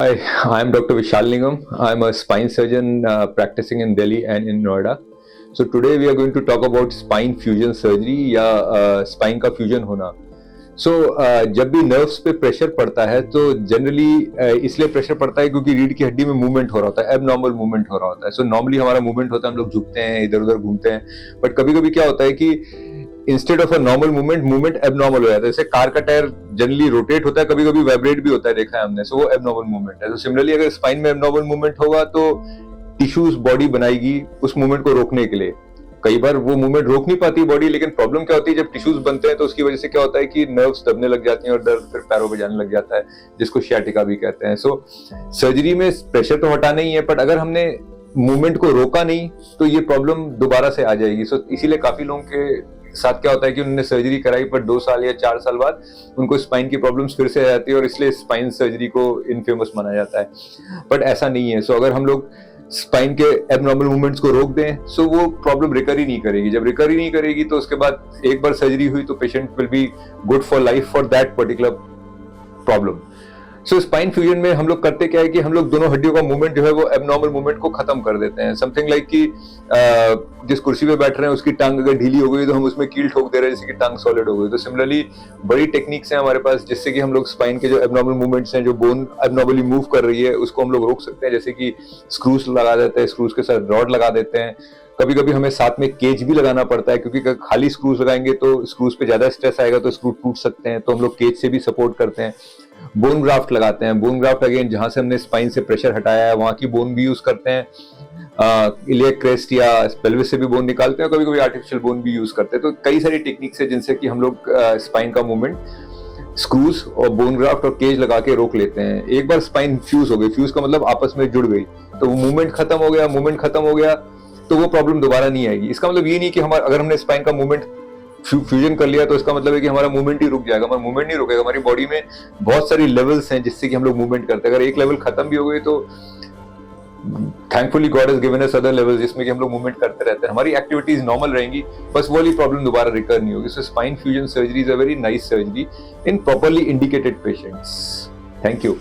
Hi, I'm Dr. Vishal Lingam. I'm a spine surgeon practicing in Delhi and in Noida. So today we are going to talk about spine fusion surgery या spine का fusion होना. So जब भी nerves पे pressure पड़ता है तो generally इसलिए pressure पड़ता है क्योंकि रीढ़ की हड्डी में movement हो रहा होता है, abnormal movement हो रहा होता है. So normally हमारा movement होता है, हम लोग झुकते हैं, इधर-उधर घूमते हैं. But कभी-कभी क्या होता है कि instead of a normal movement abnormal हो जाता है. जैसे कार का टायर जनरली रोटेट होता है, कभी कभी वाइब्रेट भी होता है, देखा है हमने. सो वो एबनॉर्मल मूवमेंट है. तो सिमिलरली अगर स्पाइन में एबनॉर्मल मूवमेंट होगा तो टिश्यूज बॉडी बनाएगी उस मूवमेंट को रोकने के लिए. कई बार वो मूवमेंट रोक नहीं पाती बॉडी, लेकिन प्रॉब्लम क्या होती है जब टिश्यूज बनते हैं तो उसकी वजह से क्या होता है कि नर्व्स दबने लग जाती हैं और दर्द फिर पैरों पे जाने लग जाता है, जिसको शियाटिका भी कहते हैं. सो सर्जरी में प्रेशर तो हटाना ही है, बट अगर हमने मूवमेंट को रोका नहीं तो ये प्रॉब्लम दोबारा से आ जाएगी. सो इसीलिए काफी लोगों के साथ क्या होता है कि उन्होंने सर्जरी कराई पर 2 साल या 4 साल बाद उनको स्पाइन की प्रॉब्लम्स फिर से आ जाती है और इसलिए स्पाइन सर्जरी को इनफेमस माना जाता है. बट ऐसा नहीं है. सो अगर हम लोग स्पाइन के एबनॉर्मल मूवमेंट्स को रोक दें सो वो प्रॉब्लम रिकर ही नहीं करेगी. जब रिकर ही नहीं करेगी तो उसके बाद एक बार सर्जरी हुई तो patient will be good for life for that particular problem. So spine fusion में हम लोग करते क्या है कि हम लोग दोनों हड्डियों का मूवमेंट जो है वो एबनॉर्मल मूवमेंट को खत्म कर देते हैं. समथिंग लाइक कि जिस कुर्सी पे बैठ रहे हैं उसकी टांग अगर ढीली हो गई तो हम उसमें कील ठोक दे रहे हैं जैसे कि टांग सॉलिड हो गई. तो सिमिलरली बड़ी टेक्निक्स हैं हमारे पास जिससे कि हम लोग स्पाइन के जो एबनॉर्मल मूवमेंट्स हैं, जो बोन एबनॉर्मली मूव कर रही है, उसको हम लोग रोक सकते हैं. जैसे कि स्क्रूज लगा देते हैं, स्क्रूज के साथ रॉड लगा देते हैं. कभी कभी हमें साथ में केज भी लगाना पड़ता है क्योंकि खाली स्क्रूज लगाएंगे तो स्क्रूज पे ज्यादा स्ट्रेस आएगा तो स्क्रू टूट सकते हैं. तो हम लोग केज से भी सपोर्ट करते हैं. बोन ग्राफ्ट लगाते हैं. बोन ग्राफ्ट अगेन जहां से हमने स्पाइन से प्रेशर हटाया है वहां की बोन भी यूज करते हैं. इलियक क्रेस्ट या पेल्विस से भी बोन निकालते हैं. कभी कभी आर्टिफिशियल बोन भी यूज करते हैं. तो कई सारी टेक्निक्स है जिनसे कि हम लोग स्पाइन का मूवमेंट स्क्रूज और बोन ग्राफ्ट और केज लगा के रोक लेते हैं. एक बार स्पाइन फ्यूज हो गई, फ्यूज का मतलब आपस में जुड़ गई, तो वो मूवमेंट खत्म हो गया. मूवमेंट खत्म हो गया तो वो प्रॉब्लम दोबारा नहीं आएगी. इसका मतलब ये नहीं कि हमारा अगर हमने स्पाइन का मूवमेंट फ्यूजन कर लिया तो इसका मतलब है कि हमारा मूवमेंट ही रुक जाएगा. हमारा मूवमेंट नहीं रुकेगा. हमारी बॉडी में बहुत सारी लेवल्स हैं जिससे कि हम लोग मूवमेंट करते हैं. अगर एक लेवल खत्म भी हो गई तो thankfully God has given us other levels जिसमें कि हम लोग मूवमेंट करते रहते हैं. हमारी एक्टिविटीज नॉर्मल रहेंगी, बस वो वाली प्रॉब्लम दोबारा रिकर नहीं होगी. So spine fusion surgery is a very nice surgery in properly indicated patients. Thank you.